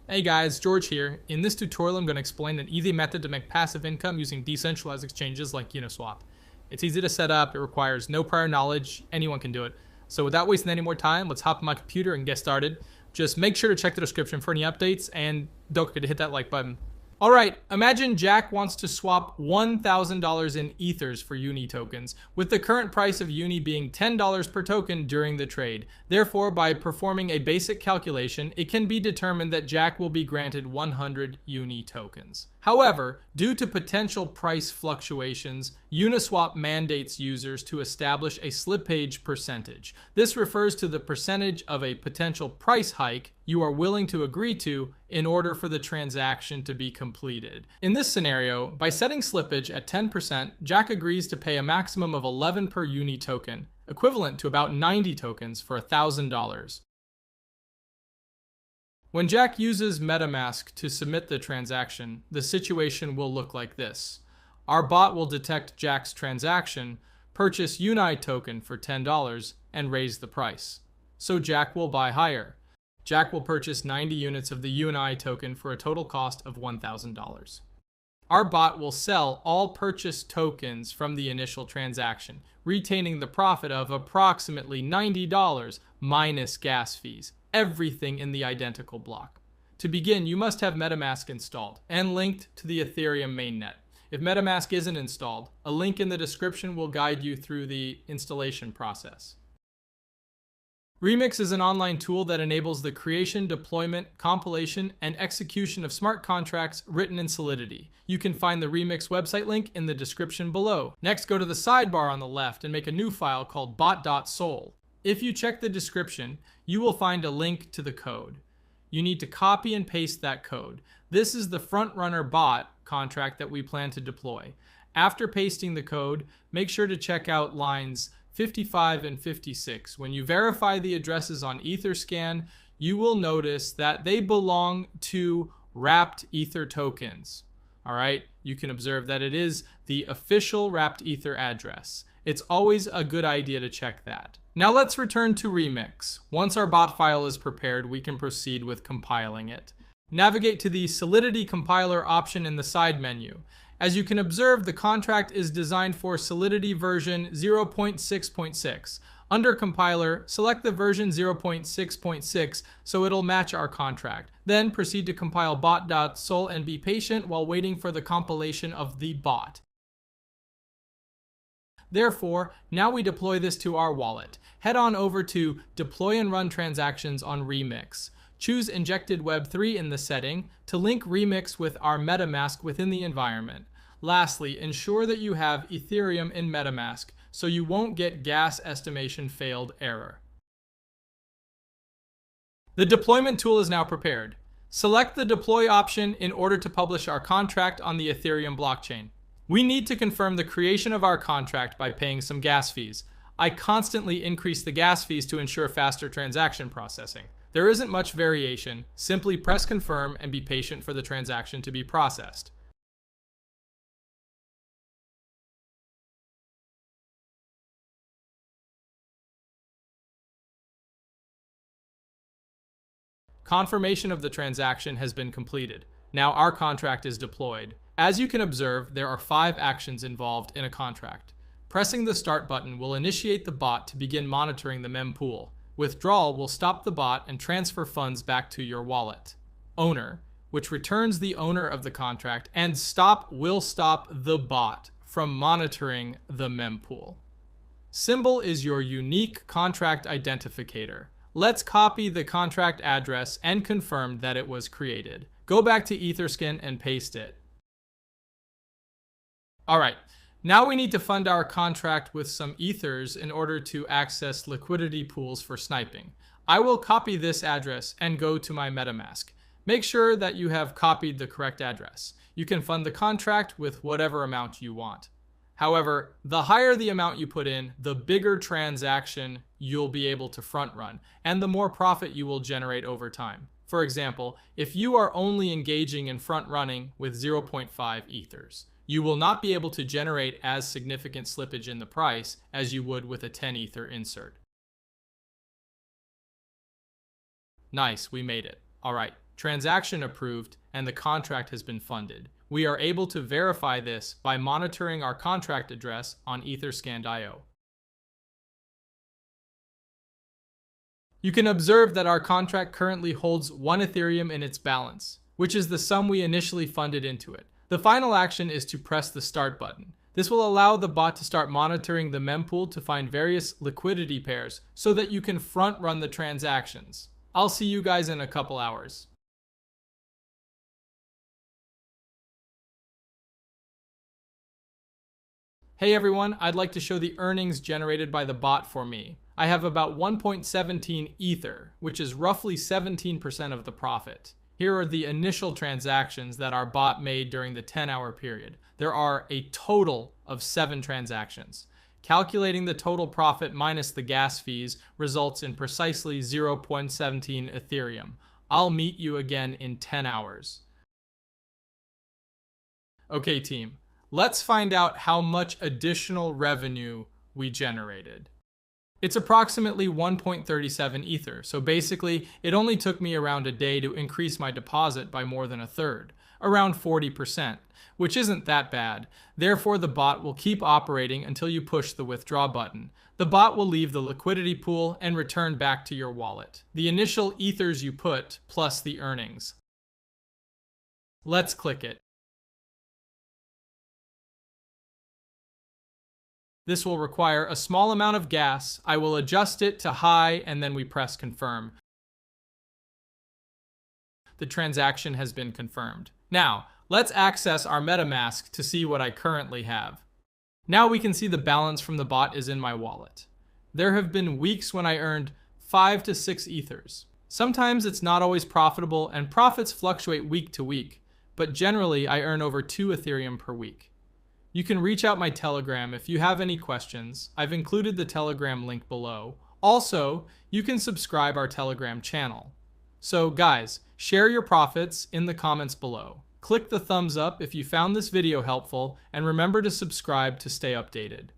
Hey guys, George here. In this tutorial, I'm going to explain an easy method to make passive income using decentralized exchanges like Uniswap. It's easy to set up, it requires no prior knowledge, anyone can do it. So without wasting any more time, let's hop on my computer and get started. Just make sure to check the description for any updates and don't forget to hit that like button. Alright, imagine Jack wants to swap $1,000 in Ethers for Uni tokens, with the current price of Uni being $10 per token during the trade. Therefore, by performing a basic calculation, it can be determined that Jack will be granted 100 Uni tokens. However, due to potential price fluctuations, Uniswap mandates users to establish a slippage percentage. This refers to the percentage of a potential price hike you are willing to agree to in order for the transaction to be completed. In this scenario, by setting slippage at 10%, Jack agrees to pay a maximum of 11 per Uni token, equivalent to about 90 tokens for $1,000. When Jack uses MetaMask to submit the transaction, the situation will look like this. Our bot will detect Jack's transaction, purchase Uni token for $10, and raise the price. So Jack will buy higher. Jack will purchase 90 units of the Uni token for a total cost of $1,000. Our bot will sell all purchased tokens from the initial transaction, retaining the profit of approximately $90 minus gas fees. Everything in the identical block. To begin, you must have MetaMask installed and linked to the Ethereum mainnet. If MetaMask isn't installed, a link in the description will guide you through the installation process. Remix is an online tool that enables the creation, deployment, compilation, and execution of smart contracts written in Solidity. You can find the Remix website link in the description below. Next, go to the sidebar on the left and make a new file called bot.sol. If you check the description, you will find a link to the code. You need to copy and paste that code. This is the frontrunner bot contract that we plan to deploy. After pasting the code, make sure to check out lines 55 and 56. When you verify the addresses on Etherscan, you will notice that they belong to wrapped Ether tokens. All right, you can observe that it is the official wrapped Ether address. It's always a good idea to check that. Now let's return to Remix. Once our bot file is prepared, we can proceed with compiling it. Navigate to the Solidity compiler option in the side menu. As you can observe, the contract is designed for Solidity version 0.6.6. Under compiler, select the version 0.6.6 so it'll match our contract. Then proceed to compile bot.sol and be patient while waiting for the compilation of the bot. Therefore, now we deploy this to our wallet. Head on over to Deploy and Run Transactions on Remix. Choose Injected Web3 in the setting to link Remix with our MetaMask within the environment. Lastly, ensure that you have Ethereum in MetaMask so you won't get gas estimation failed error. The deployment tool is now prepared. Select the Deploy option in order to publish our contract on the Ethereum blockchain. We need to confirm the creation of our contract by paying some gas fees. I constantly increase the gas fees to ensure faster transaction processing. There isn't much variation. Simply press confirm and be patient for the transaction to be processed. Confirmation of the transaction has been completed. Now our contract is deployed. As you can observe, there are 5 actions involved in a contract. Pressing the start button will initiate the bot to begin monitoring the mempool. Withdrawal will stop the bot and transfer funds back to your wallet. Owner, which returns the owner of the contract, and stop will stop the bot from monitoring the mempool. Symbol is your unique contract identificator. Let's copy the contract address and confirm that it was created. Go back to Etherscan and paste it. All right, now we need to fund our contract with some Ethers in order to access liquidity pools for sniping. I will copy this address and go to my MetaMask. Make sure that you have copied the correct address. You can fund the contract with whatever amount you want. However, the higher the amount you put in, the bigger transaction you'll be able to front run, and the more profit you will generate over time. For example, if you are only engaging in front running with 0.5 Ethers, you will not be able to generate as significant slippage in the price as you would with a 10 Ether insert. Nice, we made it. All right, transaction approved, and the contract has been funded. We are able to verify this by monitoring our contract address on Etherscan.io. You can observe that our contract currently holds 1 Ethereum in its balance, which is the sum we initially funded into it. The final action is to press the start button. This will allow the bot to start monitoring the mempool to find various liquidity pairs so that you can front run the transactions. I'll see you guys in a couple hours. Hey everyone, I'd like to show the earnings generated by the bot for me. I have about 1.17 Ether, which is roughly 17% of the profit. Here are the initial transactions that our bot made during the 10-hour period. There are a total of 7 transactions. Calculating the total profit minus the gas fees results in precisely 0.17 Ethereum. I'll meet you again in 10 hours. Okay team, let's find out how much additional revenue we generated. It's approximately 1.37 Ether, so basically it only took me around a day to increase my deposit by more than a third, around 40%, which isn't that bad. Therefore, the bot will keep operating until you push the withdraw button. The bot will leave the liquidity pool and return back to your wallet. The initial Ethers you put, plus the earnings. Let's click it. This will require a small amount of gas. I will adjust it to high and then we press confirm. The transaction has been confirmed. Now, let's access our MetaMask to see what I currently have. Now we can see the balance from the bot is in my wallet. There have been weeks when I earned 5 to 6 Ethers. Sometimes it's not always profitable and profits fluctuate week to week, but generally I earn over 2 Ethereum per week. You can reach out my Telegram if you have any questions. I've included the Telegram link below. Also, you can subscribe our Telegram channel. So guys, share your profits in the comments below. Click the thumbs up if you found this video helpful, and remember to subscribe to stay updated.